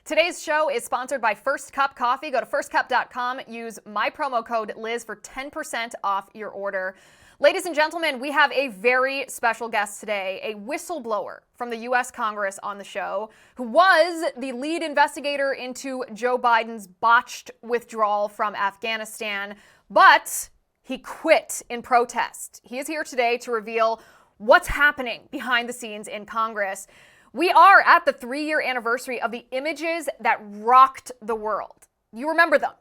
Today's show is sponsored by First Cup Coffee. Go to firstcup.com, use my promo code Liz for 10% off your order. Ladies and gentlemen, we have a very special guest today, a whistleblower from the U.S. Congress on the show, who was the lead investigator into Joe Biden's botched withdrawal from Afghanistan, but he quit in protest. He is here today to reveal what's happening behind the scenes in Congress. We are at the 3-year anniversary of the images that rocked the world. You remember them.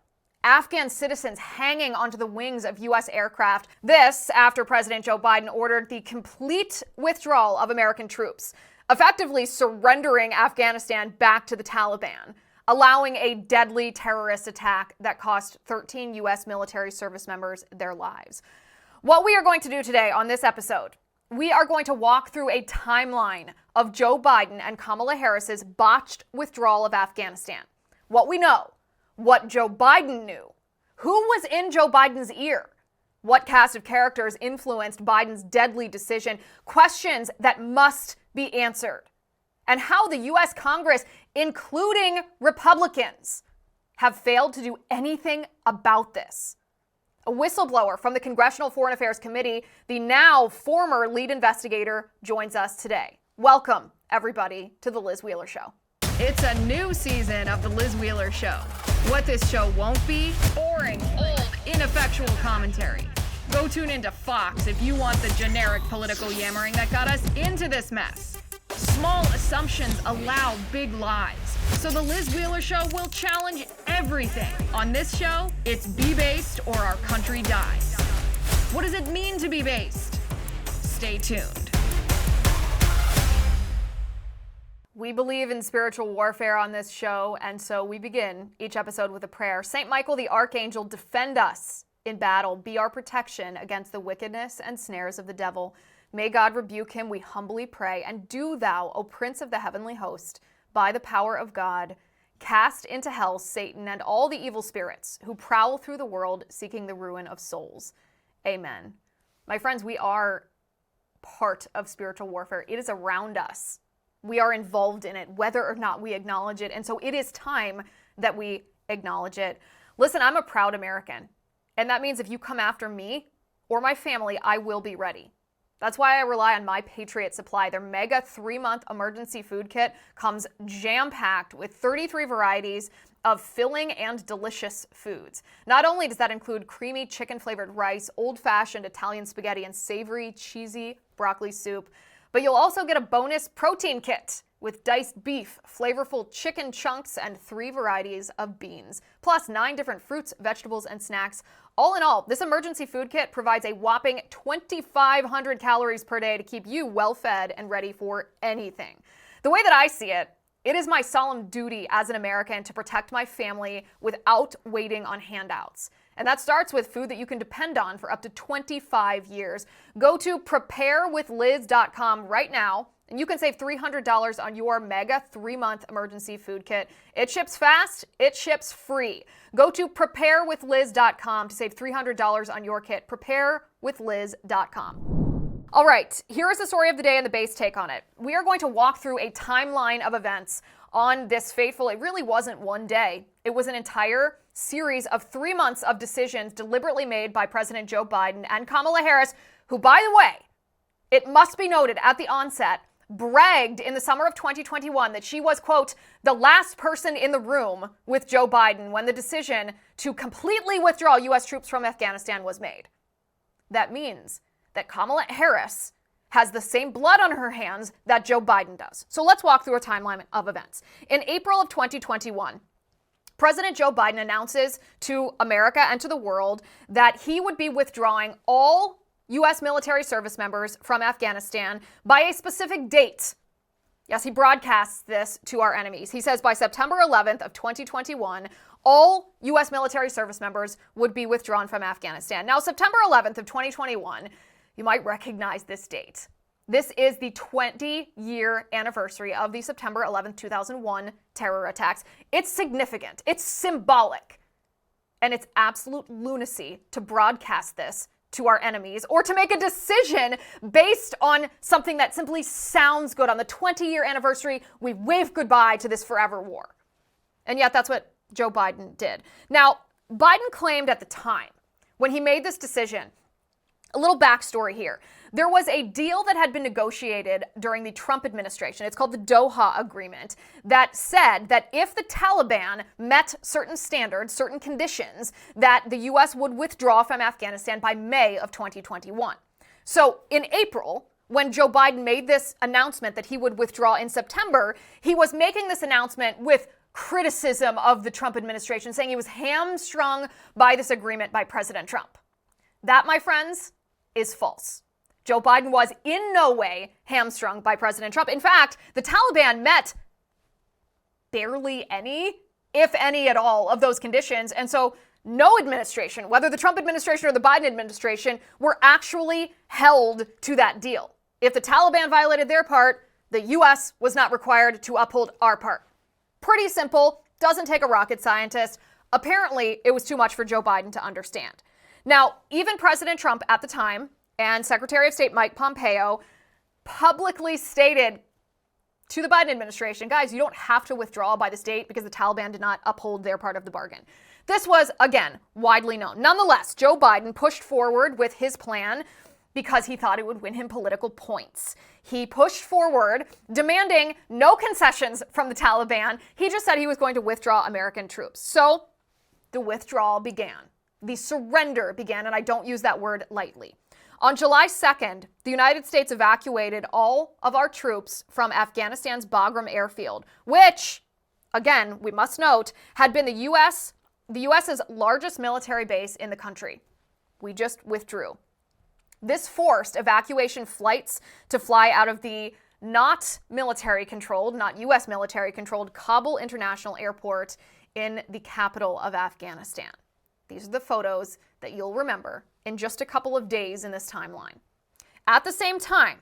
Afghan citizens hanging onto the wings of U.S. aircraft. This after President Joe Biden ordered the complete withdrawal of American troops, effectively surrendering Afghanistan back to the Taliban, allowing a deadly terrorist attack that cost 13 U.S. military service members their lives. What we are going to do today on this episode, we are going to walk through a timeline of Joe Biden and Kamala Harris's botched withdrawal of Afghanistan. What we know, what Joe Biden knew, who was in Joe Biden's ear, what cast of characters influenced Biden's deadly decision, questions that must be answered, and how the U.S. Congress, including Republicans, have failed to do anything about this. A whistleblower from the Congressional Foreign Affairs Committee, the now former lead investigator, joins us today. Welcome, everybody, to The Liz Wheeler Show. It's a new season of The Liz Wheeler Show. What this show won't be: boring, old, ineffectual commentary. Go tune into Fox if you want the generic political yammering that got us into this mess. Small assumptions allow big lies. So The Liz Wheeler Show will challenge everything. On this show, it's be based or our country dies. What does it mean to be based? Stay tuned. We believe in spiritual warfare on this show, and so we begin each episode with a prayer. Saint Michael the Archangel, defend us in battle. Be our protection against the wickedness and snares of the devil. May God rebuke him, we humbly pray. And do thou, O Prince of the heavenly host, by the power of God, cast into hell Satan and all the evil spirits who prowl through the world seeking the ruin of souls. Amen. My friends, we are part of spiritual warfare. It is around us. We are involved in it, whether or not we acknowledge it. And so it is time that we acknowledge it. Listen, I'm a proud American. And that means if you come after me or my family, I will be ready. That's why I rely on My Patriot Supply. Their mega 3-month emergency food kit comes jam-packed with 33 varieties of filling and delicious foods. Not only does that include creamy chicken-flavored rice, old-fashioned Italian spaghetti, and savory, cheesy broccoli soup, but you'll also get a bonus protein kit with diced beef, flavorful chicken chunks, and 3 varieties of beans, plus 9 different fruits, vegetables, and snacks. All in all, this emergency food kit provides a whopping 2,500 calories per day to keep you well-fed and ready for anything. The way that I see it, it is my solemn duty as an American to protect my family without waiting on handouts. And that starts with food that you can depend on for up to 25 years. Go to preparewithliz.com right now, and you can save $300 on your mega 3-month emergency food kit. It ships fast, it ships free. Go to preparewithliz.com to save $300 on your kit. Preparewithliz.com. All right, here is the story of the day and the base take on it. We are going to walk through a timeline of events on this fateful, it really wasn't one day. It was an entire series of 3 months of decisions deliberately made by President Joe Biden and Kamala Harris, who, by the way, it must be noted at the onset, bragged in the summer of 2021 that she was, quote, the last person in the room with Joe Biden when the decision to completely withdraw U.S. troops from Afghanistan was made. That means that Kamala Harris has the same blood on her hands that Joe Biden does. So let's walk through a timeline of events. In April of 2021, President Joe Biden announces to America and to the world that he would be withdrawing all U.S. military service members from Afghanistan by a specific date. Yes, he broadcasts this to our enemies. He says by September 11th of 2021, all U.S. military service members would be withdrawn from Afghanistan. Now, September 11th of 2021, you might recognize this date. This is the 20-year anniversary of the September 11th, 2001 terror attacks. It's significant. It's symbolic. And it's absolute lunacy to broadcast this to our enemies or to make a decision based on something that simply sounds good. On the 20-year anniversary, we wave goodbye to this forever war. And yet that's what Joe Biden did. Now, Biden claimed at the time, when he made this decision, a little backstory here. There was a deal that had been negotiated during the Trump administration. It's called the Doha Agreement, that said that if the Taliban met certain standards, certain conditions, that the U.S. would withdraw from Afghanistan by May of 2021. So in April, when Joe Biden made this announcement that he would withdraw in September, he was making this announcement with criticism of the Trump administration, saying he was hamstrung by this agreement by President Trump. That, my friends, is false. Joe Biden was in no way hamstrung by President Trump. In fact, the Taliban met barely any, if any at all, of those conditions. And so no administration, whether the Trump administration or the Biden administration, were actually held to that deal. If the Taliban violated their part, the U.S. was not required to uphold our part. Pretty simple, doesn't take a rocket scientist. Apparently, it was too much for Joe Biden to understand. Now, even President Trump at the time and Secretary of State Mike Pompeo publicly stated to the Biden administration, guys, you don't have to withdraw by this date because the Taliban did not uphold their part of the bargain. This was, again, widely known. Nonetheless, Joe Biden pushed forward with his plan because he thought it would win him political points. He pushed forward, demanding no concessions from the Taliban. He just said he was going to withdraw American troops. So the withdrawal began. The surrender began, and I don't use that word lightly. On July 2nd, the United States evacuated all of our troops from Afghanistan's Bagram airfield, which, again, we must note, had been the U.S.'s largest military base in the country. We just withdrew. This forced evacuation flights to fly out of the not military-controlled, not U.S. military-controlled Kabul International Airport in the capital of Afghanistan. These are the photos that you'll remember in just a couple of days in this timeline. At the same time,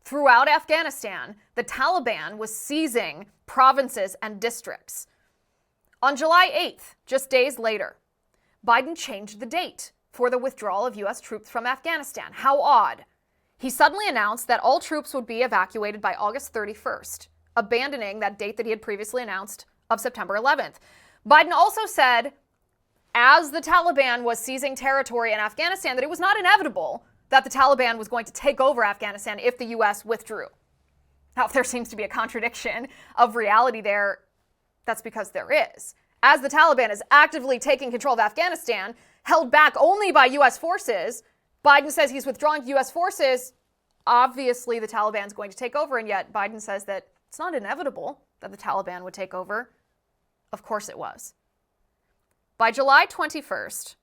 throughout Afghanistan, the Taliban was seizing provinces and districts. On July 8th, just days later, Biden changed the date for the withdrawal of U.S. troops from Afghanistan. How odd. He suddenly announced that all troops would be evacuated by August 31st, abandoning that date that he had previously announced of September 11th. Biden also said, as the Taliban was seizing territory in Afghanistan, that it was not inevitable that the Taliban was going to take over Afghanistan if the U.S. withdrew. Now, if there seems to be a contradiction of reality there, that's because there is. As the Taliban is actively taking control of Afghanistan, held back only by U.S. forces, Biden says he's withdrawing U.S. forces. Obviously, the Taliban's going to take over, and yet Biden says that it's not inevitable that the Taliban would take over. Of course it was. By July 21st,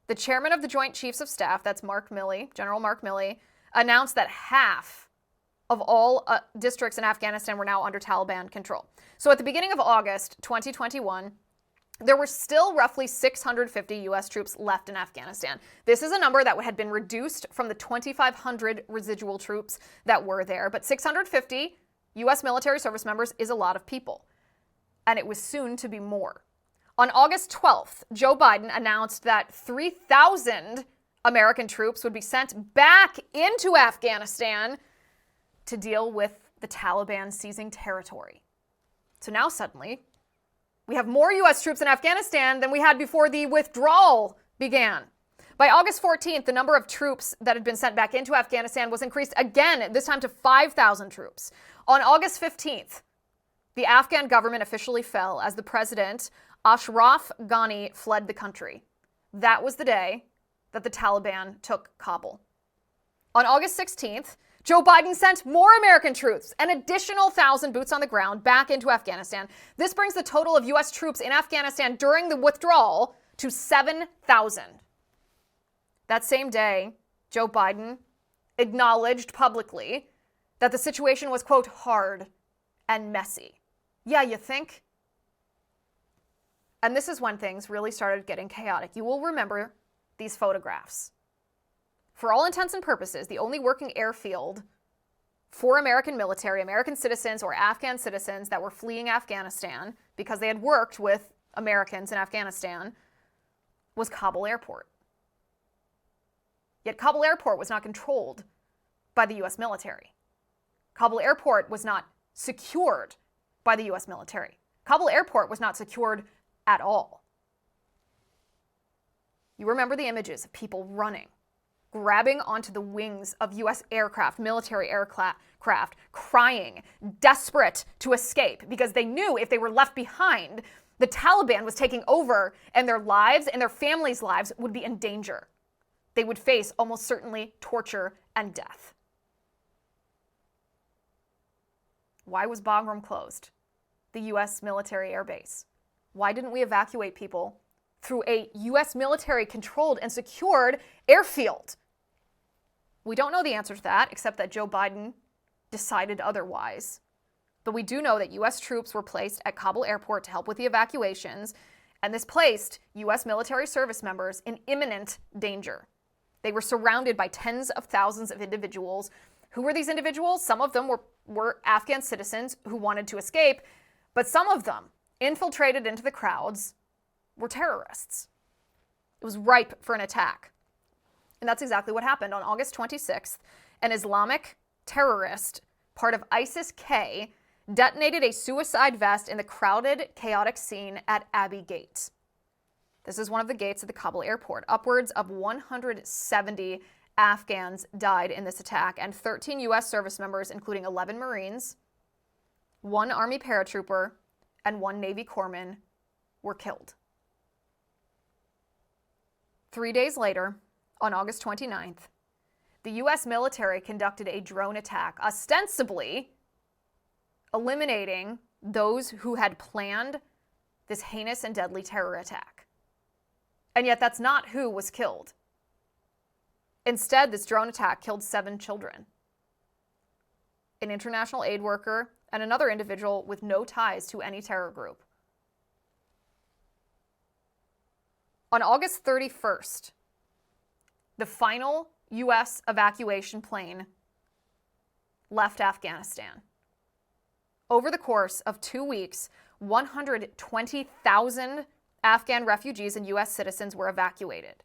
the chairman of the Joint Chiefs of Staff, that's General Mark Milley, announced that half of all districts in Afghanistan were now under Taliban control. So at the beginning of August 2021, there were still roughly 650 U.S. troops left in Afghanistan. This is a number that had been reduced from the 2,500 residual troops that were there, but 650 U.S. military service members is a lot of people, and it was soon to be more. On August 12th, Joe Biden announced that 3,000 American troops would be sent back into Afghanistan to deal with the Taliban seizing territory. So now suddenly, we have more U.S. troops in Afghanistan than we had before the withdrawal began. By August 14th, the number of troops that had been sent back into Afghanistan was increased again, this time to 5,000 troops. On August 15th, the Afghan government officially fell as the president, Ashraf Ghani, fled the country. That was the day that the Taliban took Kabul. On August 16th, Joe Biden sent more American troops, an additional 1,000 boots on the ground, back into Afghanistan. This brings the total of U.S. troops in Afghanistan during the withdrawal to 7,000. That same day, Joe Biden acknowledged publicly that the situation was, quote, hard and messy. Yeah, you think? And this is when things really started getting chaotic. You will remember these photographs. For all intents and purposes, the only working airfield for American military, American citizens, or Afghan citizens that were fleeing Afghanistan because they had worked with Americans in Afghanistan was Kabul Airport. Yet Kabul Airport was not controlled by the U.S. military. Kabul Airport was not secured by the U.S. military. Kabul airport was not secured at all. You remember the images of people running, grabbing onto the wings of U.S. aircraft, military aircraft, crying, desperate to escape because they knew if they were left behind, the Taliban was taking over and their lives and their families' lives would be in danger. They would face almost certainly torture and death. Why was Bagram closed? The U.S. military air base. Why didn't we evacuate people through a U.S. military-controlled and secured airfield? We don't know the answer to that, except that Joe Biden decided otherwise. But we do know that U.S. troops were placed at Kabul airport to help with the evacuations, and this placed U.S. military service members in imminent danger. They were surrounded by tens of thousands of individuals. Who were these individuals? Some of them were Afghan citizens who wanted to escape, but some of them, infiltrated into the crowds, were terrorists. It was ripe for an attack. And that's exactly what happened. On August 26th, an Islamic terrorist, part of ISIS-K, detonated a suicide vest in the crowded, chaotic scene at Abbey Gate. This is one of the gates of the Kabul airport. Upwards of 170 Afghans died in this attack, and 13 U.S. service members, including 11 Marines, 1 Army paratrooper, and 1 Navy corpsman, were killed. 3 days later, on August 29th, the U.S. military conducted a drone attack, ostensibly eliminating those who had planned this heinous and deadly terror attack. And yet that's not who was killed. Instead, this drone attack killed 7 children, an international aid worker, and another individual with no ties to any terror group. On August 31st, the final U.S. evacuation plane left Afghanistan. Over the course of 2 weeks, 120,000 Afghan refugees and U.S. citizens were evacuated.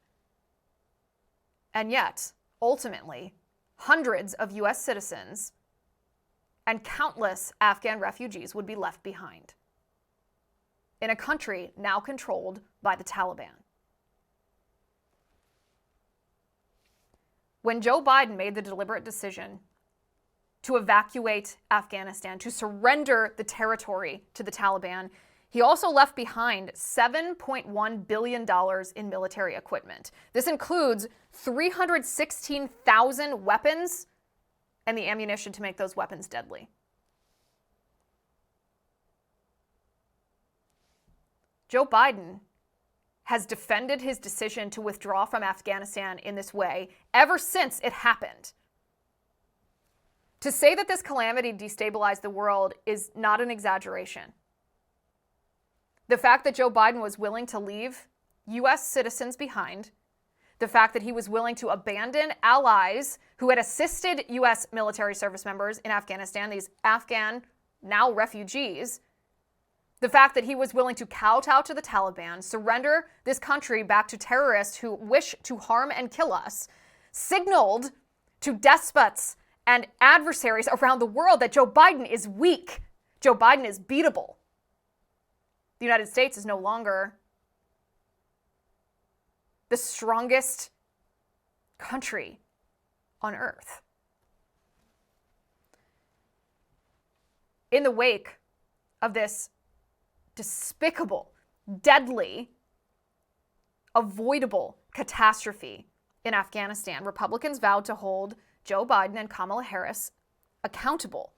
And yet, ultimately, hundreds of U.S. citizens and countless Afghan refugees would be left behind in a country now controlled by the Taliban. When Joe Biden made the deliberate decision to evacuate Afghanistan, to surrender the territory to the Taliban, he also left behind $7.1 billion in military equipment. This includes 316,000 weapons and the ammunition to make those weapons deadly. Joe Biden has defended his decision to withdraw from Afghanistan in this way ever since it happened. To say that this calamity destabilized the world is not an exaggeration. The fact that Joe Biden was willing to leave U.S. citizens behind, the fact that he was willing to abandon allies who had assisted U.S. military service members in Afghanistan, these Afghan, now refugees, the fact that he was willing to kowtow to the Taliban, surrender this country back to terrorists who wish to harm and kill us, signaled to despots and adversaries around the world that Joe Biden is weak. Joe Biden is beatable. The United States is no longer the strongest country on earth. In the wake of this despicable, deadly, avoidable catastrophe in Afghanistan, Republicans vowed to hold Joe Biden and Kamala Harris accountable,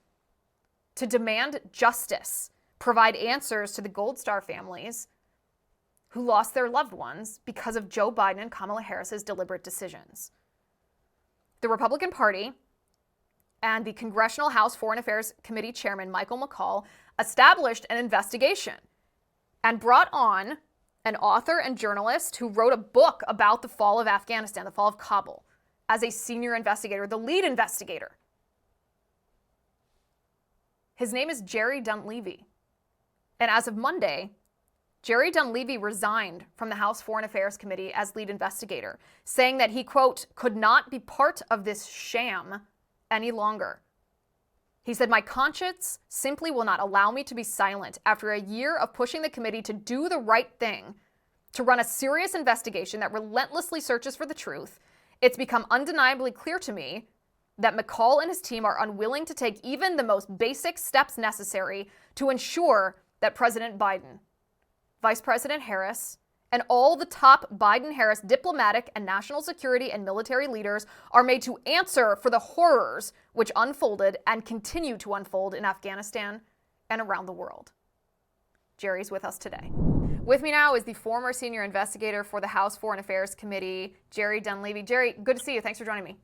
to demand justice, provide answers to the Gold Star families who lost their loved ones because of Joe Biden and Kamala Harris's deliberate decisions. The Republican Party and the Congressional House Foreign Affairs Committee Chairman Michael McCall established an investigation and brought on an author and journalist who wrote a book about the fall of Afghanistan, the fall of Kabul, as a senior investigator, the lead investigator. His name is Jerry Dunleavy. And as of Monday, Jerry Dunleavy resigned from the House Foreign Affairs Committee as lead investigator, saying that he, quote, could not be part of this sham any longer. He said, "My conscience simply will not allow me to be silent after a year of pushing the committee to do the right thing, to run a serious investigation that relentlessly searches for the truth. It's become undeniably clear to me that McCall and his team are unwilling to take even the most basic steps necessary to ensure that President Biden, Vice President Harris, and all the top Biden-Harris diplomatic and national security and military leaders are made to answer for the horrors which unfolded and continue to unfold in Afghanistan and around the world." Jerry's with us today. With me now is the former senior investigator for the House Foreign Affairs Committee, Jerry Dunleavy. Jerry, good to see you. Thanks for joining me.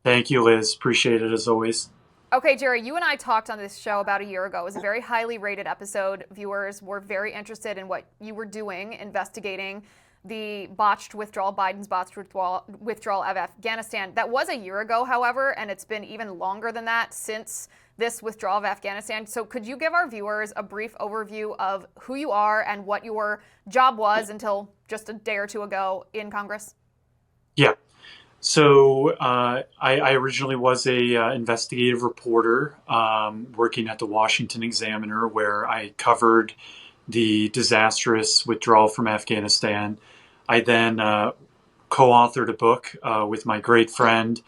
Thank you, Liz. Appreciate it as always. Okay, Jerry, you and I talked on this show about a year ago. It was a very highly rated episode. Viewers were very interested in what you were doing, investigating the botched withdrawal, Biden's botched withdrawal of Afghanistan. That was a year ago, however, and it's been even longer than that since this withdrawal of Afghanistan. So could you give our viewers a brief overview of who you are and what your job was until just a day or two ago in Congress? Yeah. So I originally was a investigative reporter working at the Washington Examiner, where I covered the disastrous withdrawal from Afghanistan. I then co-authored a book with my great friend,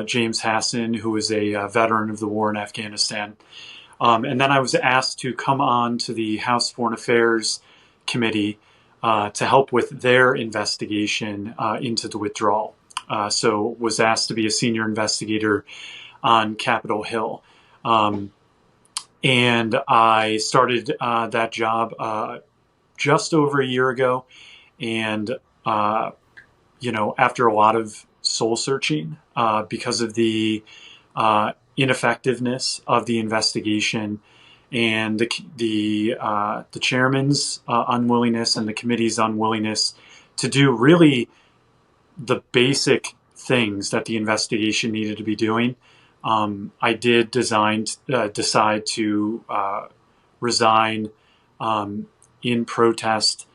James Hassan, who is a veteran of the war in Afghanistan. And then I was asked to come on to the House Foreign Affairs Committee to help with their investigation into the withdrawal. So was asked to be a senior investigator on Capitol Hill. And I started that job just over a year ago. And, after a lot of soul searching because of the ineffectiveness of the investigation and the chairman's unwillingness and the committee's unwillingness to do really the basic things that the investigation needed to be doing, I did decide to resign in protest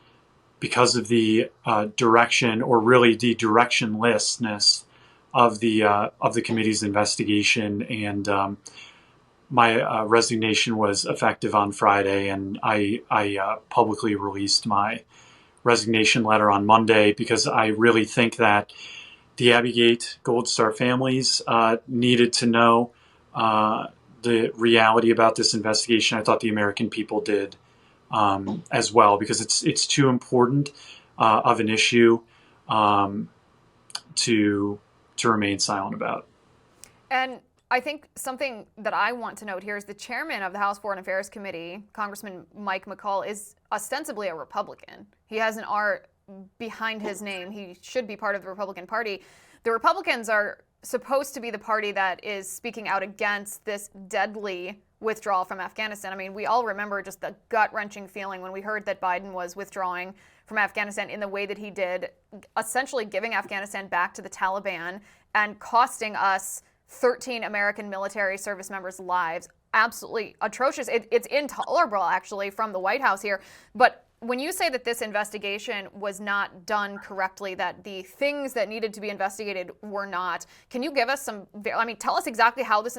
because of the direction, or really the directionlessness of the committee's investigation. And my resignation was effective on Friday, and I publicly released my resignation letter on Monday, because I really think that the Abbey-Gate Gold Star families needed to know the reality about this investigation. I thought the American people did as well, because it's too important of an issue to remain silent about. And I think something that I want to note here is the chairman of the House Foreign Affairs Committee, Congressman Mike McCall, is ostensibly a Republican. He has an R behind his name. He should be part of the Republican Party. The Republicans are supposed to be the party that is speaking out against this deadly withdrawal from Afghanistan. I mean, we all remember just the gut-wrenching feeling when we heard that Biden was withdrawing from Afghanistan in the way that he did, essentially giving Afghanistan back to the Taliban and costing us 13 American military service members' lives. Absolutely atrocious. It's intolerable, actually, from the White House here. But when you say that this investigation was not done correctly, that the things that needed to be investigated were not, can you give us tell us exactly how this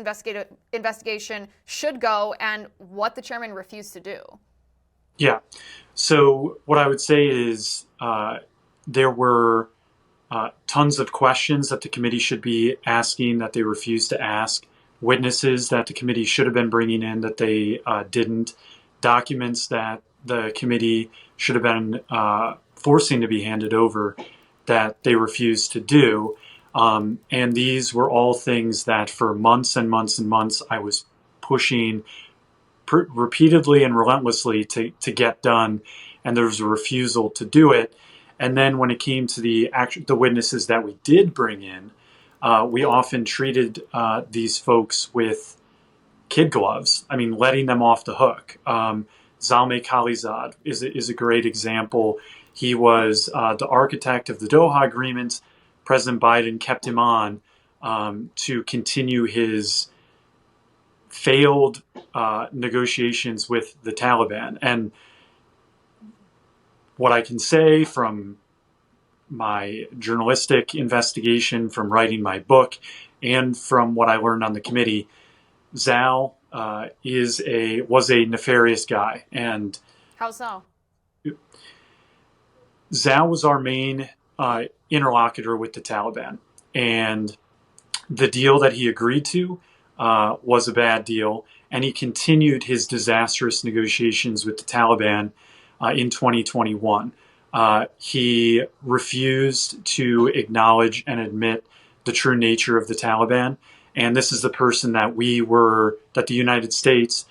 investigation should go and what the chairman refused to do? Yeah. So what I would say is there were tons of questions that the committee should be asking that they refused to ask, witnesses that the committee should have been bringing in that they didn't, documents that the committee should have been forcing to be handed over that they refused to do. And these were all things that for months and months and months I was pushing repeatedly and relentlessly to get done, and there was a refusal to do it. And then when it came to the witnesses that we did bring in, we often treated these folks with kid gloves. I mean, letting them off the hook. Zalmay Khalilzad is a great example. He was the architect of the Doha Agreement. President Biden kept him on to continue his failed negotiations with the Taliban. And what I can say from my journalistic investigation, from writing my book, and from what I learned on the committee, Zal was a nefarious guy, and How so? Zal was our main interlocutor with the Taliban, and the deal that he agreed to was a bad deal, and he continued his disastrous negotiations with the Taliban in 2021. He refused to acknowledge and admit the true nature of the Taliban, and this is the person that the United States,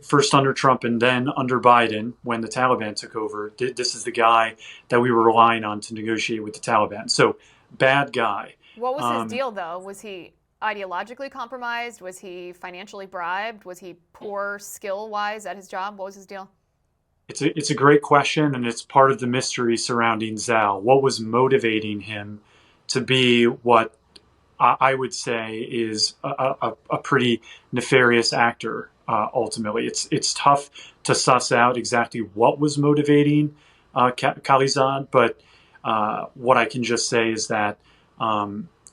first under Trump and then under Biden, when the Taliban took over, this is the guy that we were relying on to negotiate with the Taliban. So, bad guy. What was his deal, though? Was he ideologically compromised? Was he financially bribed? Was he poor skill-wise at his job? What was his deal? It's a great question, and it's part of the mystery surrounding Zal. What was motivating him to be what I would say is a pretty nefarious actor? Ultimately, it's tough to suss out exactly what was motivating Khalilzad, but what I can just say is that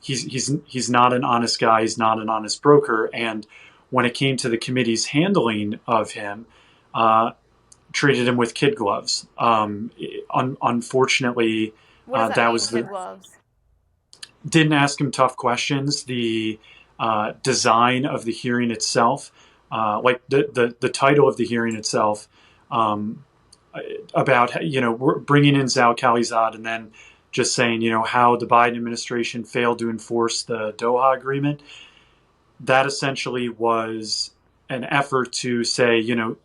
he's not an honest guy. He's not an honest broker, and when it came to the committee's handling of him, treated him with kid gloves. Unfortunately, what does that mean, kid gloves? Didn't ask him tough questions. The design of the hearing itself, like the title of the hearing itself, about we're bringing in Zalmay Khalilzad and then just saying how the Biden administration failed to enforce the Doha Agreement. That essentially was an effort to say,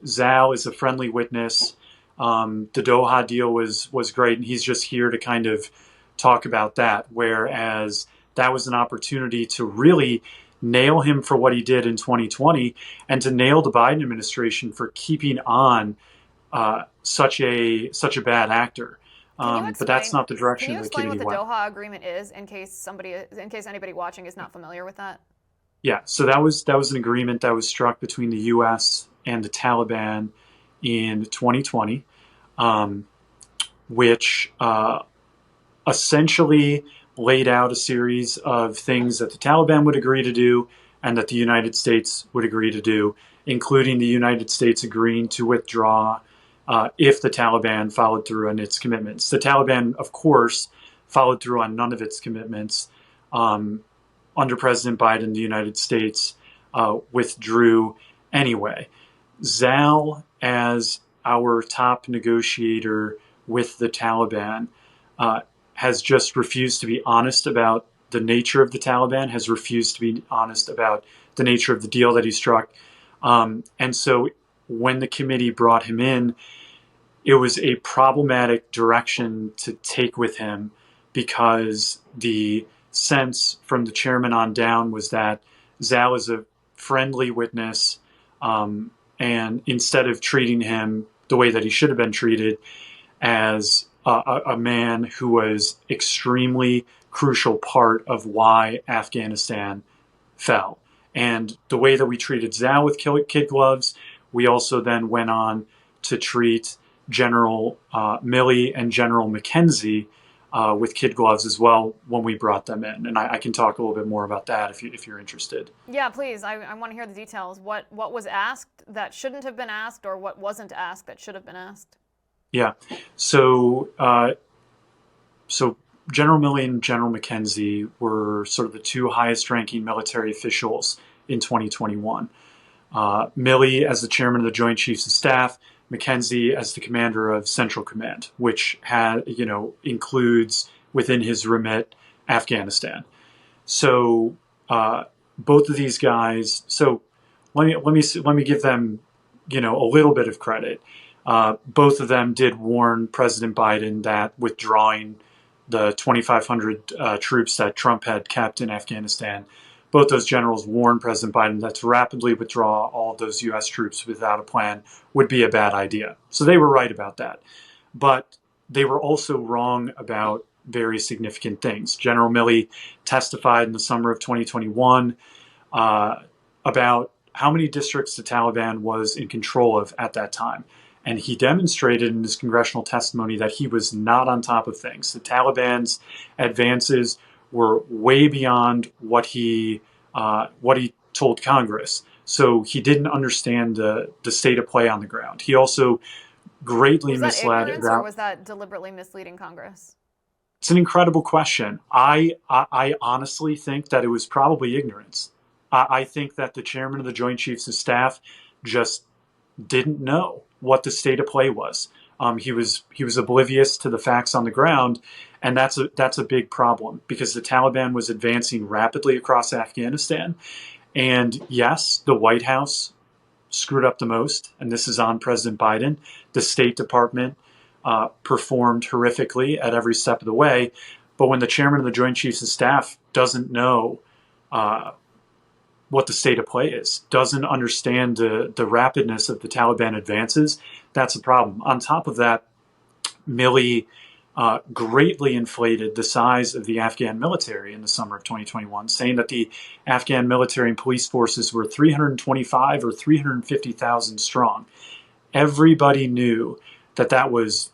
Zal is a friendly witness. The Doha deal was great, and he's just here to kind of talk about that. Whereas that was an opportunity to really nail him for what he did in 2020, and to nail the Biden administration for keeping on such a bad actor. But that's not the direction the committee went. Can you explain what the Doha Agreement is, in case anybody watching is not familiar with that? Yeah, so that was an agreement that was struck between the U.S. and the Taliban in 2020, which essentially laid out a series of things that the Taliban would agree to do and that the United States would agree to do, including the United States agreeing to withdraw if the Taliban followed through on its commitments. The Taliban, of course, followed through on none of its commitments. Under President Biden, the United States withdrew anyway. Zal, as our top negotiator with the Taliban, has just refused to be honest about the nature of the Taliban, has refused to be honest about the nature of the deal that he struck. And so when the committee brought him in, it was a problematic direction to take with him, because the sense from the chairman on down was that Zal is a friendly witness, and instead of treating him the way that he should have been treated, as a man who was extremely crucial part of why Afghanistan fell. And the way that we treated Zal with kid gloves, we also then went on to treat General Milley and General McKenzie with kid gloves as well when we brought them in. And I can talk a little bit more about that if you're interested. Yeah, please. I want to hear the details. What was asked that shouldn't have been asked, or what wasn't asked that should have been asked? Yeah. So General Milley and General McKenzie were sort of the two highest ranking military officials in 2021. Milley as the chairman of the Joint Chiefs of Staff, McKenzie as the commander of Central Command, which includes within his remit Afghanistan. So both of these guys. So let me give them a little bit of credit. Both of them did warn President Biden that withdrawing the 2,500 troops that Trump had kept in Afghanistan, both those generals warned President Biden that to rapidly withdraw all of those U.S. troops without a plan would be a bad idea. So they were right about that. But they were also wrong about very significant things. General Milley testified in the summer of 2021 about how many districts the Taliban was in control of at that time. And he demonstrated in his congressional testimony that he was not on top of things. The Taliban's advances were way beyond what he told Congress. So he didn't understand the state of play on the ground. He also greatly Was that misled ignorance or was that deliberately misleading Congress? It's an incredible question. I honestly think that it was probably ignorance. I think that the chairman of the Joint Chiefs of Staff just didn't know what the state of play was. He was oblivious to the facts on the ground, and that's a big problem because the Taliban was advancing rapidly across Afghanistan. And yes, the White House screwed up the most, and this is on President Biden. The State Department performed horrifically at every step of the way. But when the chairman of the Joint Chiefs of Staff doesn't know what the state of play is, doesn't understand the rapidness of the Taliban advances, that's a problem. On top of that, Milley greatly inflated the size of the Afghan military in the summer of 2021, saying that the Afghan military and police forces were 325 or 350,000 strong. Everybody knew that was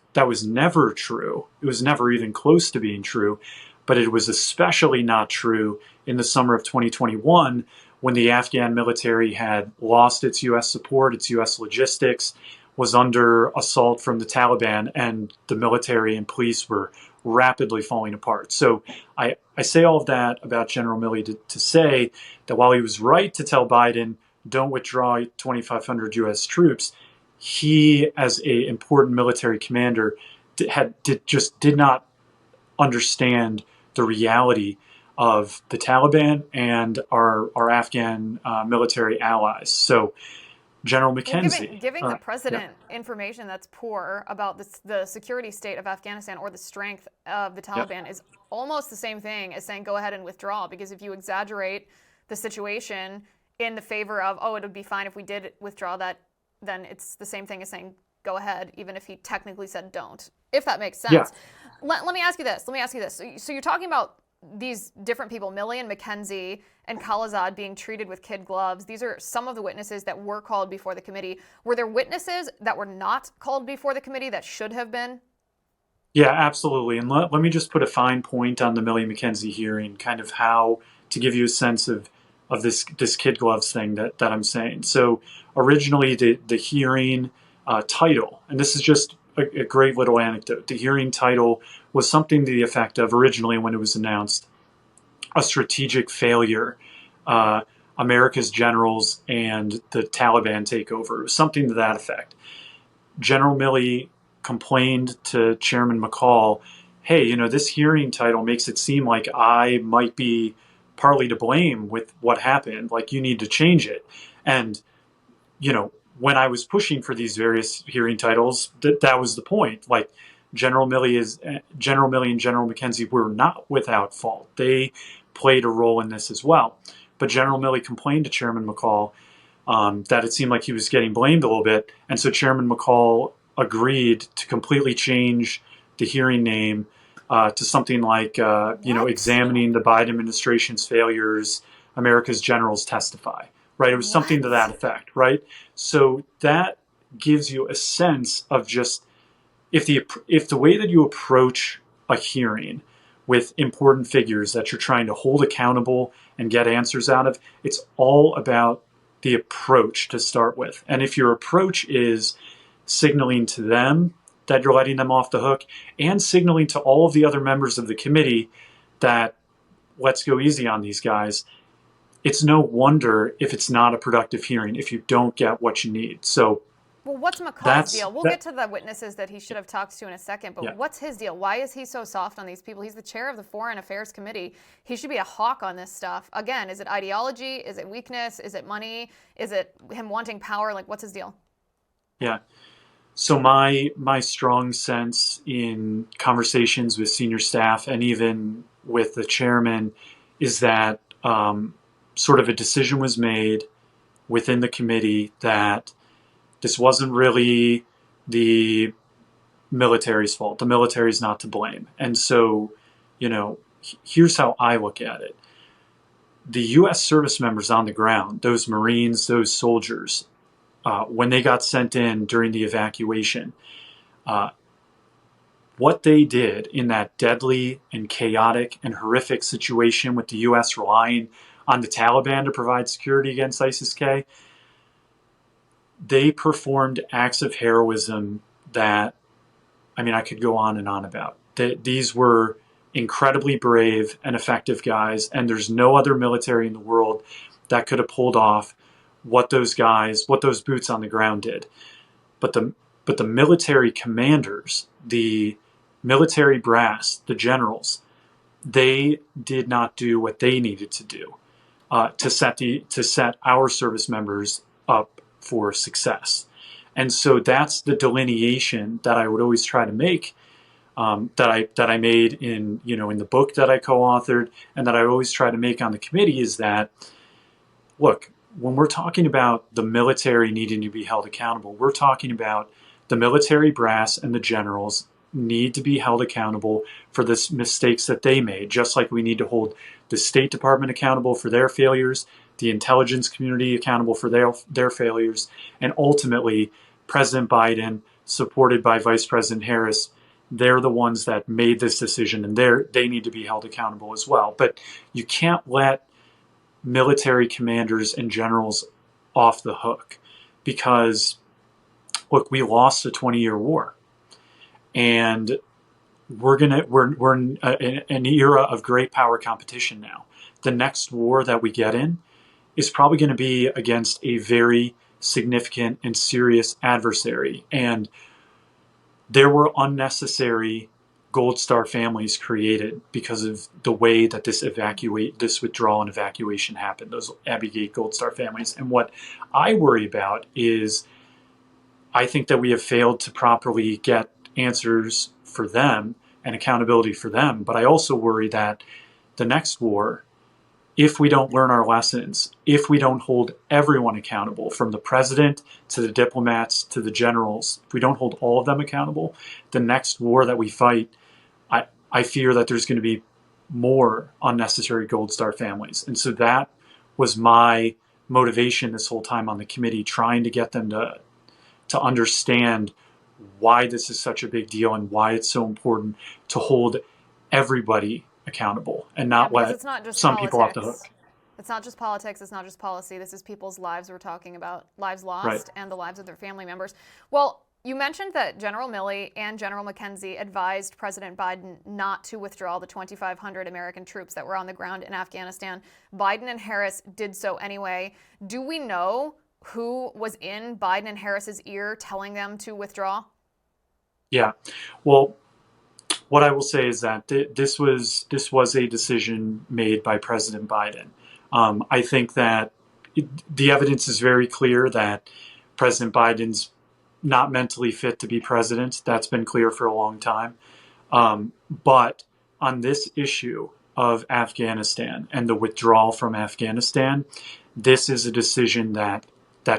never true. It was never even close to being true, but it was especially not true in the summer of 2021 when the Afghan military had lost its U.S. support, its U.S. logistics, was under assault from the Taliban, and the military and police were rapidly falling apart. So I say all of that about General Milley to say that while he was right to tell Biden, don't withdraw 2,500 U.S. troops, he, as an important military commander, did not understand the reality of the Taliban and our Afghan military allies. So General McKenzie. Well, giving the president information that's poor about the security state of Afghanistan or the strength of the Taliban is almost the same thing as saying go ahead and withdraw, because if you exaggerate the situation in the favor of, oh, it would be fine if we did withdraw, that then it's the same thing as saying go ahead, even if he technically said don't, if that makes sense. Yeah. Let me ask you this. So you're talking about these different people, Milley and McKenzie and Khalilzad, being treated with kid gloves. These are some of the witnesses that were called before the committee. Were there witnesses that were not called before the committee that should have been? Yeah, absolutely. And let me just put a fine point on the Milley-McKenzie hearing, kind of how to give you a sense of this kid gloves thing that I'm saying. So originally the hearing title, and this is just a great little anecdote, the hearing title was something to the effect of, originally when it was announced, a strategic failure, America's generals and the Taliban takeover. It was something to that effect. General Milley complained to Chairman McCall, hey, this hearing title makes it seem like I might be partly to blame with what happened. Like, you need to change it. And, when I was pushing for these various hearing titles, that was the point. Like, General Milley and General McKenzie were not without fault. They played a role in this as well. But General Milley complained to Chairman McCall that it seemed like he was getting blamed a little bit. And so Chairman McCall agreed to completely change the hearing name to something like, examining the Biden administration's failures, America's generals testify, right? It was something to that effect, right? So that gives you a sense of just, if the way that you approach a hearing with important figures that you're trying to hold accountable and get answers out of, it's all about the approach to start with. And if your approach is signaling to them that you're letting them off the hook and signaling to all of the other members of the committee that let's go easy on these guys, it's no wonder if it's not a productive hearing, if you don't get what you need. So, well, what's McCall's deal? We'll get to the witnesses that he should have talked to in a second, but what's his deal? Why is he so soft on these people? He's the chair of the Foreign Affairs Committee. He should be a hawk on this stuff. Again, is it ideology? Is it weakness? Is it money? Is it him wanting power? Like, what's his deal? Yeah. So my strong sense in conversations with senior staff and even with the chairman is that sort of a decision was made within the committee that this wasn't really the military's fault. The military's not to blame. And so, here's how I look at it. The U.S. service members on the ground, those Marines, those soldiers, when they got sent in during the evacuation, what they did in that deadly and chaotic and horrific situation with the U.S. relying on the Taliban to provide security against ISIS-K. They performed acts of heroism that, I mean, I could go on and on about. These were incredibly brave and effective guys, and there's no other military in the world that could have pulled off what those boots on the ground did. But the military commanders, the military brass, the generals, they did not do what they needed to do to set our service members up for success. And so that's the delineation that I would always try to make, that I made in the book that I co-authored, and that I always try to make on the committee, is that, look, when we're talking about the military needing to be held accountable, we're talking about the military brass and the generals need to be held accountable for the mistakes that they made, just like we need to hold the State Department accountable for their failures, the intelligence community accountable for their failures, and ultimately President Biden, supported by Vice President Harris, they're the ones that made this decision, and they need to be held accountable as well. But you can't let military commanders and generals off the hook, because, look, we lost a 20-year war, and we're in an era of great power competition now. The next war that we get in is probably going to be against a very significant and serious adversary, and there were unnecessary Gold Star families created because of the way that this withdrawal and evacuation happened, those Abbey Gold Star families. And what I worry about is, I think that we have failed to properly get answers for them and accountability for them. But I also worry that the next war, if we don't learn our lessons, if we don't hold everyone accountable, from the president to the diplomats to the generals, if we don't hold all of them accountable, the next war that we fight, I fear that there's going to be more unnecessary Gold Star families. And so that was my motivation this whole time on the committee, trying to get them to understand why this is such a big deal and why it's so important to hold everybody accountable and not let some people off the hook. It's not just politics. It's not just policy. This is people's lives we're talking about, lives lost, right, and the lives of their family members. Well, you mentioned that General Milley and General McKenzie advised President Biden not to withdraw the 2,500 American troops that were on the ground in Afghanistan. Biden and Harris did so anyway. Do we know who was in Biden and Harris's ear telling them to withdraw? Yeah. Well, what I will say is that this was a decision made by President Biden. I think that the evidence is very clear that President Biden's not mentally fit to be president. That's been clear for a long time. But on this issue of Afghanistan and the withdrawal from Afghanistan, this is a decision that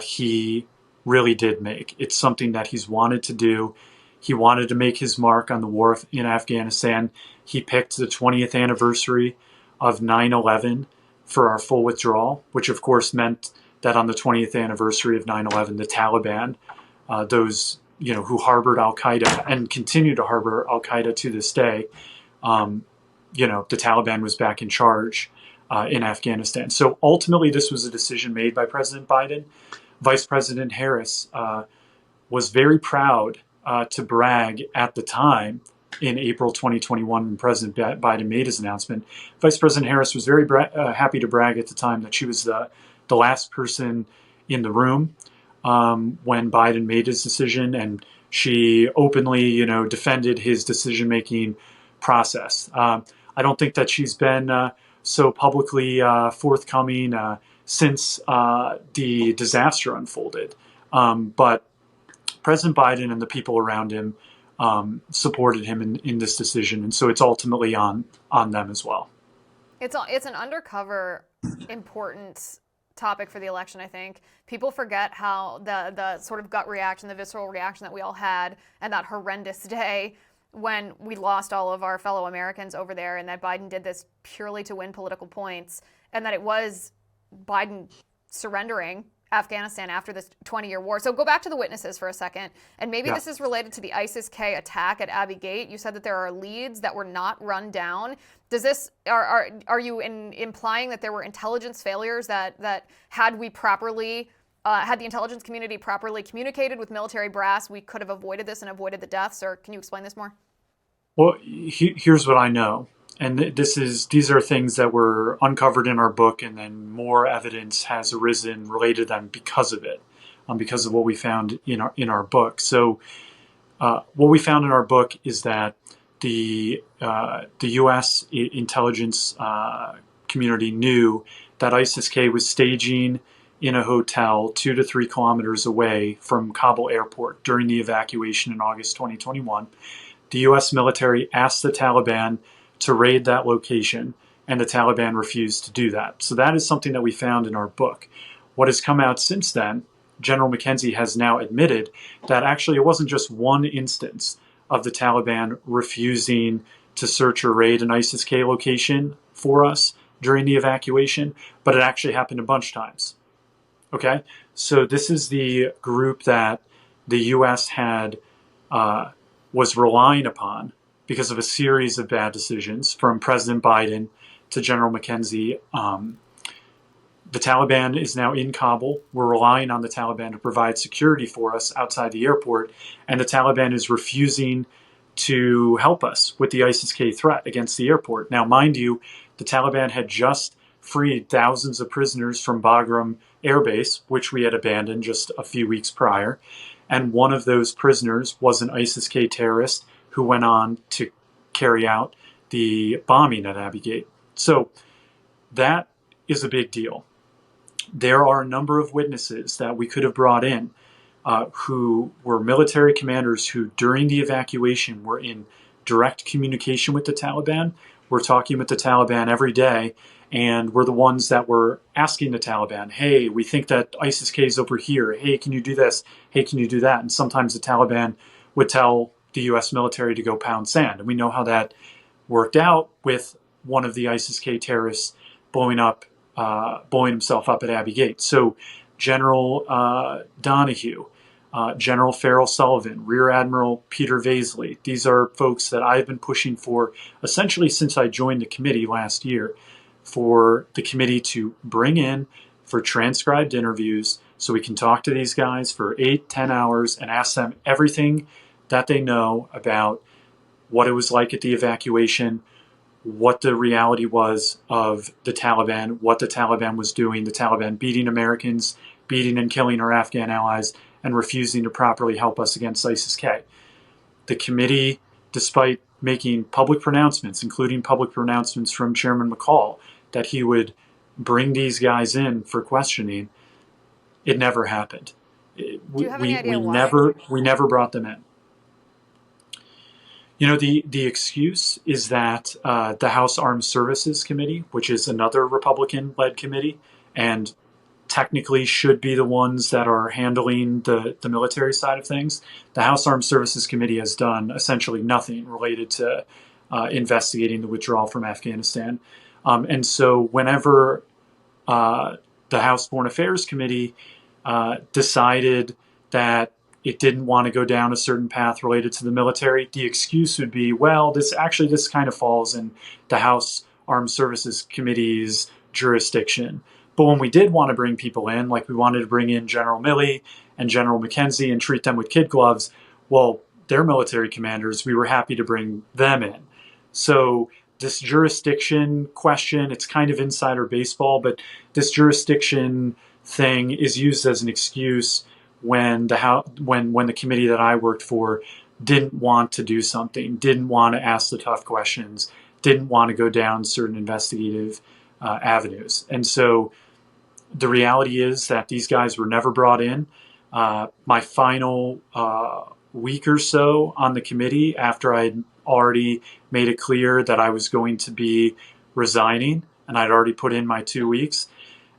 he really did make. It's something that he's wanted to do. He wanted to make his mark on the war in Afghanistan. He picked the 20th anniversary of 9/11 for our full withdrawal, which of course meant that on the 20th anniversary of 9/11, the Taliban, those who harbored Al-Qaeda and continue to harbor Al-Qaeda to this day, the Taliban was back in charge in Afghanistan. So ultimately, this was a decision made by President Biden. Vice President Harris was very proud to brag at the time, in April 2021, when President Biden made his announcement. Vice President Harris was very happy to brag at the time that she was the last person in the room when Biden made his decision, and she openly, defended his decision-making process. I don't think that she's been so publicly forthcoming since the disaster unfolded. But President Biden and the people around him supported him in this decision, and so it's ultimately on them as well. It's an undercover important topic for the election, I think. People forget how the sort of gut reaction, the visceral reaction that we all had, and that horrendous day when we lost all of our fellow Americans over there, and that Biden did this purely to win political points, and that it was Biden surrendering Afghanistan after this 20-year war. So go back to the witnesses for a second, and maybe Yeah. this is related to the ISIS-K attack at Abbey Gate. You said that there are leads that were not run down. Does this are you implying that there were intelligence failures that had we properly had the intelligence community properly communicated with military brass, we could have avoided this and avoided the deaths? Or can you explain this more? Well, here's what I know. And these are things that were uncovered in our book, and then more evidence has arisen related to them because of it, because of what we found in our book. So, what we found in our book is that the U.S. intelligence community knew that ISIS-K was staging in a hotel 2 to 3 kilometers away from Kabul airport during the evacuation in August 2021. The U.S. military asked the Taliban to raid that location, and the Taliban refused to do that. So that is something that we found in our book. What has come out since then, General McKenzie has now admitted that actually it wasn't just one instance of the Taliban refusing to search or raid an ISIS-K location for us during the evacuation, but it actually happened a bunch of times. Okay? So this is the group that the U.S. was relying upon because of a series of bad decisions from President Biden to General McKenzie. The Taliban is now in Kabul. We're relying on the Taliban to provide security for us outside the airport, and the Taliban is refusing to help us with the ISIS-K threat against the airport. Now, mind you, the Taliban had just freed thousands of prisoners from Bagram Air Base, which we had abandoned just a few weeks prior, and one of those prisoners was an ISIS-K terrorist who went on to carry out the bombing at Abbey Gate. So that is a big deal. There are a number of witnesses that we could have brought in who were military commanders who, during the evacuation, were in direct communication with the Taliban. We're talking with the Taliban every day, and we're the ones that were asking the Taliban, hey, we think that ISIS-K is over here. Hey, can you do this? Hey, can you do that? And sometimes the Taliban would tell the U.S. military to go pound sand. And we know how that worked out with one of the ISIS-K terrorists blowing himself up at Abbey Gate. So General Donahue, General Farrell Sullivan, Rear Admiral Peter Vaisley, these are folks that I've been pushing for essentially since I joined the committee last year, for the committee to bring in for transcribed interviews so we can talk to these guys for 8-10 hours and ask them everything that they know about what it was like at the evacuation, what the reality was of the Taliban, what the Taliban was doing, the Taliban beating Americans, beating and killing our Afghan allies, and refusing to properly help us against ISIS-K. The committee, despite making public pronouncements, including public pronouncements from Chairman McCall, that he would bring these guys in for questioning, it never happened. Do you have any idea why? We never brought them in. You know, the excuse is that the House Armed Services Committee, which is another Republican-led committee, and technically should be the ones that are handling the military side of things, the House Armed Services Committee has done essentially nothing related to investigating the withdrawal from Afghanistan. And so whenever the House Foreign Affairs Committee decided that it didn't want to go down a certain path related to the military, the excuse would be, well, this kind of falls in the House Armed Services Committee's jurisdiction. But when we did want to bring people in, like we wanted to bring in General Milley and General McKenzie and treat them with kid gloves, well, they're military commanders. We were happy to bring them in. So this jurisdiction question, it's kind of insider baseball, but this jurisdiction thing is used as an excuse when the committee that I worked for didn't want to do something, didn't want to ask the tough questions, didn't want to go down certain investigative avenues. And so the reality is that these guys were never brought in. My final week or so on the committee, after I'd already made it clear that I was going to be resigning, and I'd already put in my 2 weeks,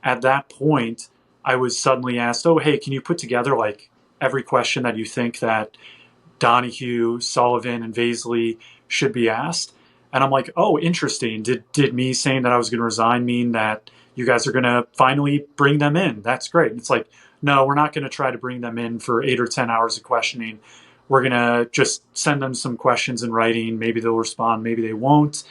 at that point, I was suddenly asked, oh, hey, can you put together like every question that you think that Donahue, Sullivan, and Vaisley should be asked? And I'm like, oh, interesting. Did me saying that I was going to resign mean that you guys are going to finally bring them in? That's great. It's like, no, we're not going to try to bring them in for 8 or 10 hours of questioning. We're going to just send them some questions in writing. Maybe they'll respond, maybe they won't.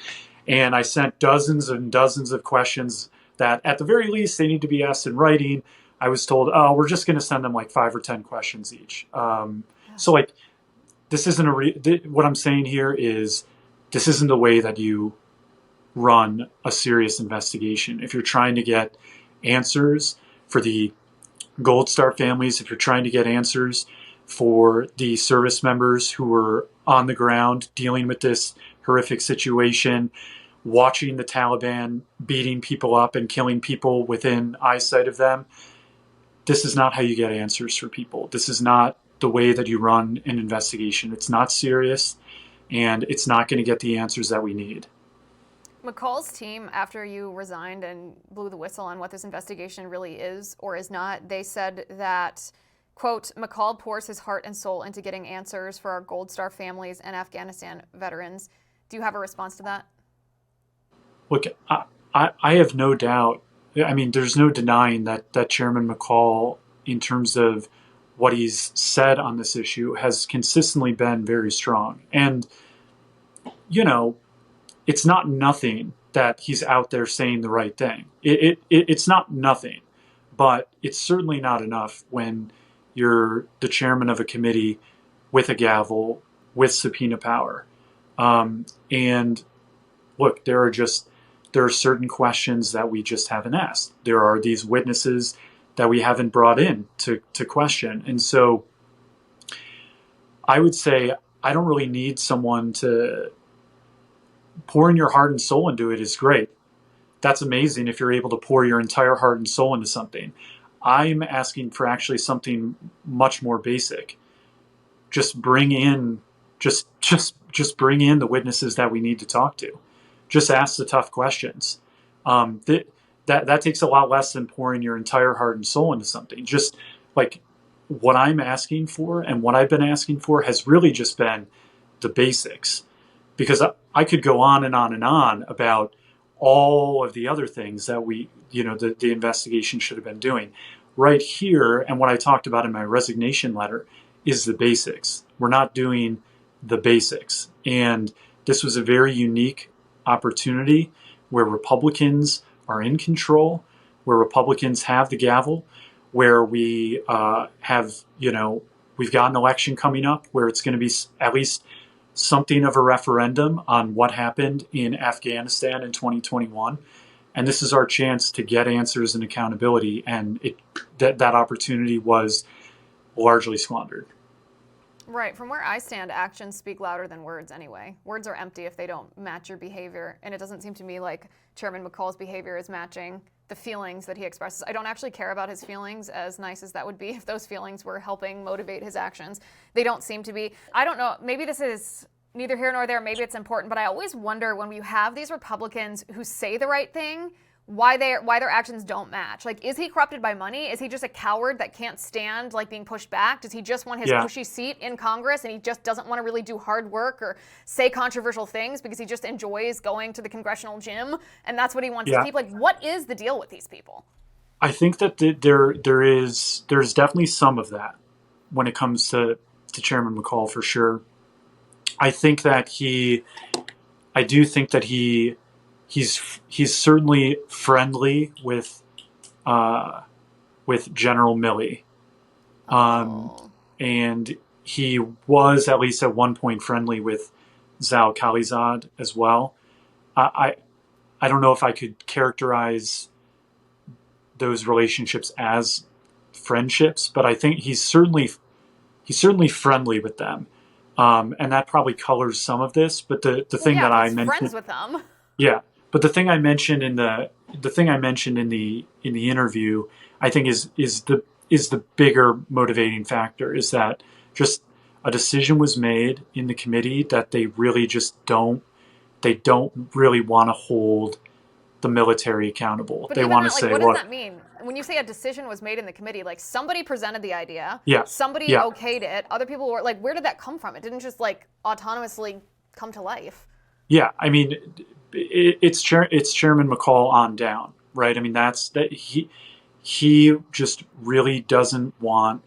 And I sent dozens and dozens of questions that at the very least they need to be asked in writing. I was told, oh, we're just going to send them like 5 or 10 questions each. So like, this isn't what I'm saying here is this isn't the way that you run a serious investigation. If you're trying to get answers for the Gold Star families, if you're trying to get answers for the service members who were on the ground dealing with this horrific situation, watching the Taliban beating people up and killing people within eyesight of them, this is not how you get answers for people. This is not the way that you run an investigation. It's not serious, and it's not going to get the answers that we need. McCall's team, after you resigned and blew the whistle on what this investigation really is or is not, they said that, quote, McCall pours his heart and soul into getting answers for our Gold Star families and Afghanistan veterans. Do you have a response to that? Look, I have no doubt. I mean, there's no denying that Chairman McCall, in terms of what he's said on this issue, has consistently been very strong. And, you know, it's not nothing that he's out there saying the right thing. It's not nothing, but it's certainly not enough when you're the chairman of a committee with a gavel, with subpoena power. And look, there are certain questions that we just haven't asked. There are these witnesses that we haven't brought in to question. And so I would say I don't really need someone to pouring your heart and soul into it is great. That's amazing if you're able to pour your entire heart and soul into something. I'm asking for actually something much more basic. Just bring in bring in the witnesses that we need to talk to. Just ask the tough questions. That takes a lot less than pouring your entire heart and soul into something. Just like what I'm asking for and what I've been asking for has really just been the basics. Because I could go on and on and on about all of the other things that the investigation should have been doing. Right here, and what I talked about in my resignation letter, is the basics. We're not doing the basics. And this was a very unique opportunity where Republicans are in control, where Republicans have the gavel, where we we've got an election coming up where it's going to be at least something of a referendum on what happened in Afghanistan in 2021. And this is our chance to get answers and accountability. And that opportunity was largely squandered. Right. From where I stand, actions speak louder than words anyway. Words are empty if they don't match your behavior. And it doesn't seem to me like Chairman McCall's behavior is matching the feelings that he expresses. I don't actually care about his feelings, as nice as that would be if those feelings were helping motivate his actions. They don't seem to be. I don't know. Maybe this is neither here nor there. Maybe it's important. But I always wonder when you have these Republicans who say the right thing, why their actions don't match. Like, is he corrupted by money? Is he just a coward that can't stand being pushed back? Does he just want his cushy seat in Congress and he just doesn't want to really do hard work or say controversial things because he just enjoys going to the congressional gym and that's what he wants to keep? Like, what is the deal with these people? I think that there's definitely some of that when it comes to Chairman McCall, for sure. I think that he's certainly friendly with General Milley, and he was at least at one point friendly with Zalmay Khalilzad as well. I don't know if I could characterize those relationships as friendships, but I think he's certainly friendly with them, and that probably colors some of this. But the thing that I mentioned, friends with them. Yeah, but the thing I mentioned in the interview, I think is the bigger motivating factor, is that just a decision was made in the committee that they really just don't really want to hold the military accountable. But they want to say, what does that mean? When you say a decision was made in the committee, like somebody presented the idea, somebody okayed it, other people were like, where did that come from? It didn't just autonomously come to life. Yeah, I mean, it's Chairman McCall on down, right? I mean, he just really doesn't want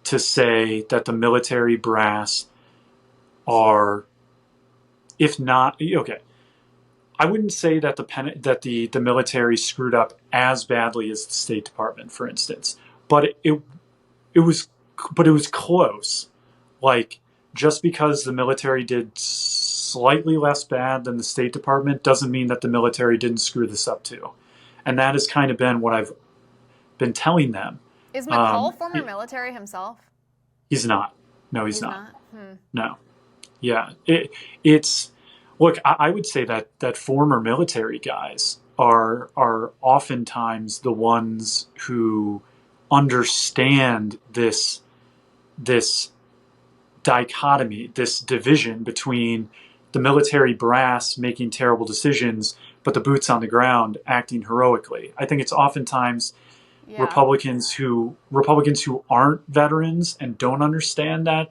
to say that the military brass are, if not, okay, I wouldn't say that the military screwed up as badly as the State Department, for instance, but it was close. Like, just because the military did slightly less bad than the State Department doesn't mean that the military didn't screw this up too. And that has kind of been what I've been telling them. Is McCall former military himself? He's not. No, he's not. No. Yeah. It's look, I would say that former military guys are oftentimes the ones who understand this dichotomy, this division between the military brass making terrible decisions, but the boots on the ground acting heroically. I think it's oftentimes Republicans who aren't veterans and don't understand that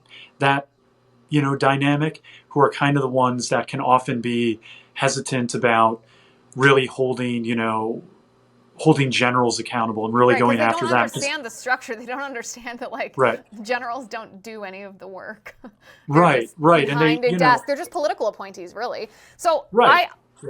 dynamic, who are kind of the ones that can often be hesitant about really holding generals accountable and really going after that. They don't understand the structure. They don't understand that generals don't do any of the work. Right. Behind a desk. They're just political appointees, really. So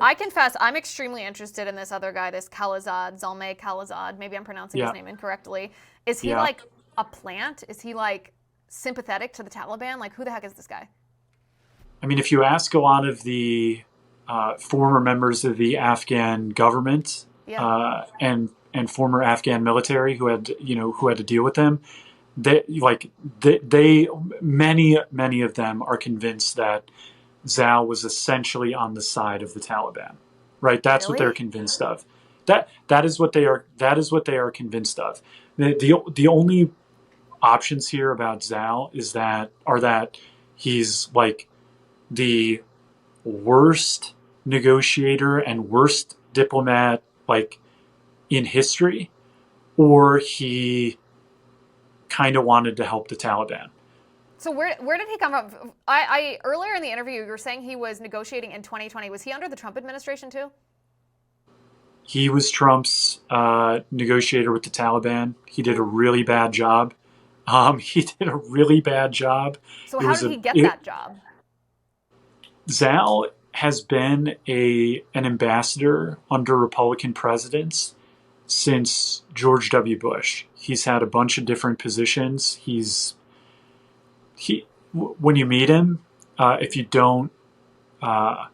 I confess I'm extremely interested in this other guy, this Khalilzad, Zalmay Khalilzad. Maybe I'm pronouncing his name incorrectly. Is he like a plant? Is he like sympathetic to the Taliban? Like, who the heck is this guy? I mean, if you ask a lot of the former members of the Afghan government and former Afghan military who had to deal with them, many of them are convinced that Zal was essentially on the side of the Taliban, right? That's what they're convinced of. That is what they are convinced of. The only options here about Zal are that he's like the worst negotiator and worst diplomat like in history, or he kind of wanted to help the Taliban. So where did he come from? I earlier in the interview, you were saying he was negotiating in 2020. Was he under the Trump administration too? He was Trump's negotiator with the Taliban. He did a really bad job. So how did he get that job? Zal has been an ambassador under Republican presidents since George W. Bush. He's had a bunch of different positions. When you meet him, if you don't know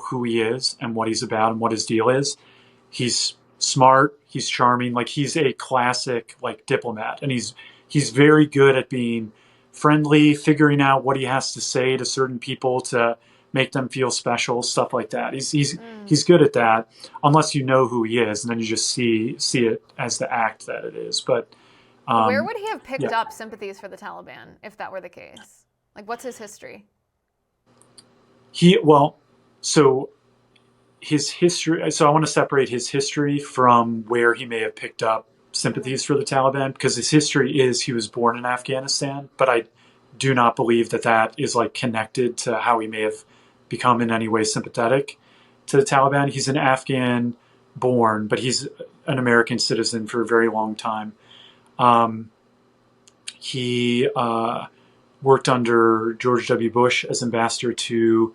who he is and what he's about and what his deal is, he's smart, he's charming, like he's a classic like diplomat, and he's very good at being friendly, figuring out what he has to say to certain people to make them feel special, stuff like that. He's good at that, unless you know who he is, and then you just see it as the act that it is. But where would he have picked up sympathies for the Taliban if that were the case? Like, what's his history? So his history. So I want to separate his history from where he may have picked up sympathies for the Taliban, because his history is he was born in Afghanistan, but I do not believe that is like connected to how he may have become in any way sympathetic to the Taliban. He's an Afghan born, but he's an American citizen for a very long time. He worked under George W. Bush as ambassador to,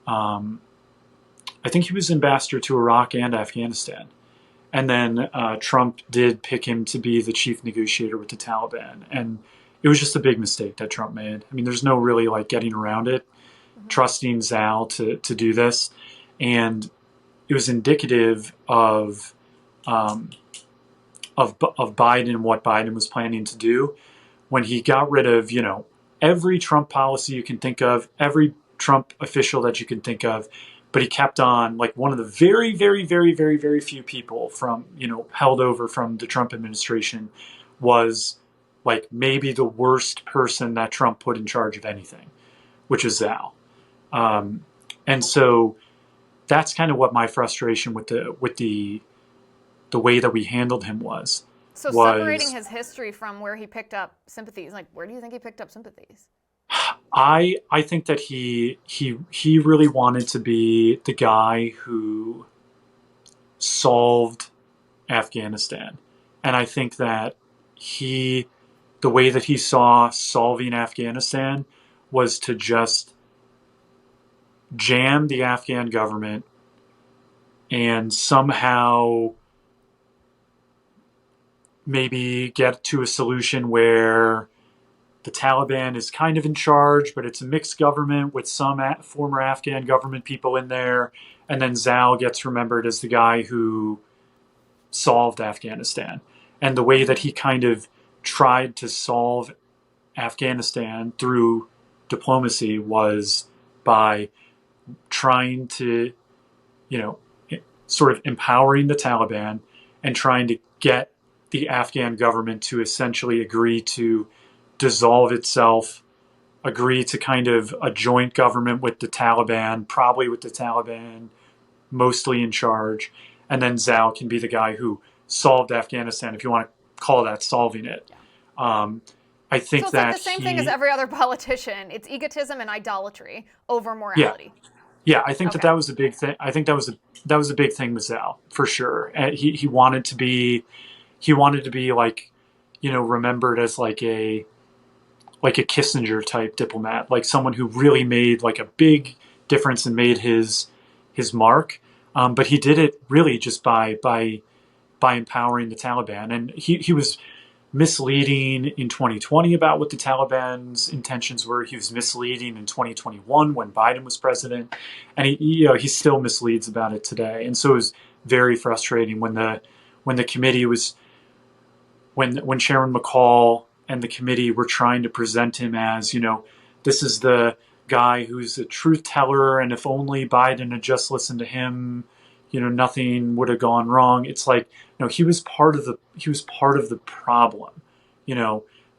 I think he was ambassador to Iraq and Afghanistan. And then Trump did pick him to be the chief negotiator with the Taliban. And it was just a big mistake that Trump made. I mean, there's no really like getting around it, trusting Zal to do this. And it was indicative of Biden and what Biden was planning to do when he got rid of, every Trump policy you can think of, every Trump official that you can think of. But he kept on, like one of the very, very, very, very, very few people from, held over from the Trump administration was like maybe the worst person that Trump put in charge of anything, which is Zal. And so that's kind of what my frustration with the way that we handled him was. So separating his history from where he picked up sympathies, like where do you think he picked up sympathies? I think that he really wanted to be the guy who solved Afghanistan. And I think that the way that he saw solving Afghanistan was to just jam the Afghan government and somehow maybe get to a solution where the Taliban is kind of in charge, but it's a mixed government with some former Afghan government people in there. And then Zal gets remembered as the guy who solved Afghanistan. And the way that he kind of tried to solve Afghanistan through diplomacy was by trying to, sort of empowering the Taliban and trying to get the Afghan government to essentially agree to dissolve itself, agree to kind of a joint government with the Taliban, probably with the Taliban mostly in charge. And then Zal can be the guy who solved Afghanistan, if you want to call that solving it. I think so it's that like the same thing as every other politician. It's egotism and idolatry over morality. Yeah, I think that was a big thing. I think that was a big thing with Zal for sure. And he wanted to be like, remembered as like a Kissinger type diplomat, like someone who really made like a big difference and made his mark. But he did it really just by empowering the Taliban, and he was misleading in 2020 about what the Taliban's intentions were. He was misleading in 2021 when Biden was president, and he still misleads about it today. And so it was very frustrating when the committee was when Chairman McCall and the committee were trying to present him as, this is the guy who's a truth teller, and if only Biden had just listened to him, nothing would have gone wrong. It's like, no, he was part of the problem.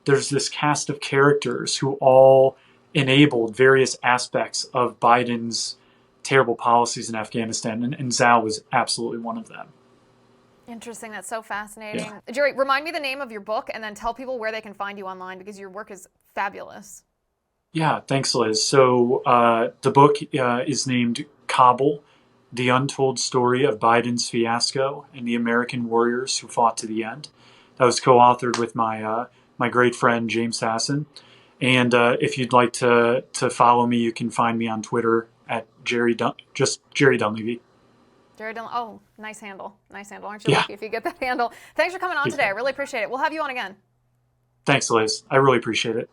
There's this cast of characters who all enabled various aspects of Biden's terrible policies in Afghanistan, and Zal was absolutely one of them. Interesting. That's so fascinating. Yeah. Jerry, remind me the name of your book and then tell people where they can find you online, because your work is fabulous. Yeah, thanks, Liz. So the book is named Kabul, The Untold Story of Biden's Fiasco and the American Warriors Who Fought to the End. That was co-authored with my great friend, James Hassan. And if you'd like to follow me, you can find me on Twitter at Jerry Dunleavy. Jerry Dunn. Oh, nice handle. Nice handle. Aren't you lucky if you get that handle? Thanks for coming on today. I really appreciate it. We'll have you on again. Thanks, Liz. I really appreciate it.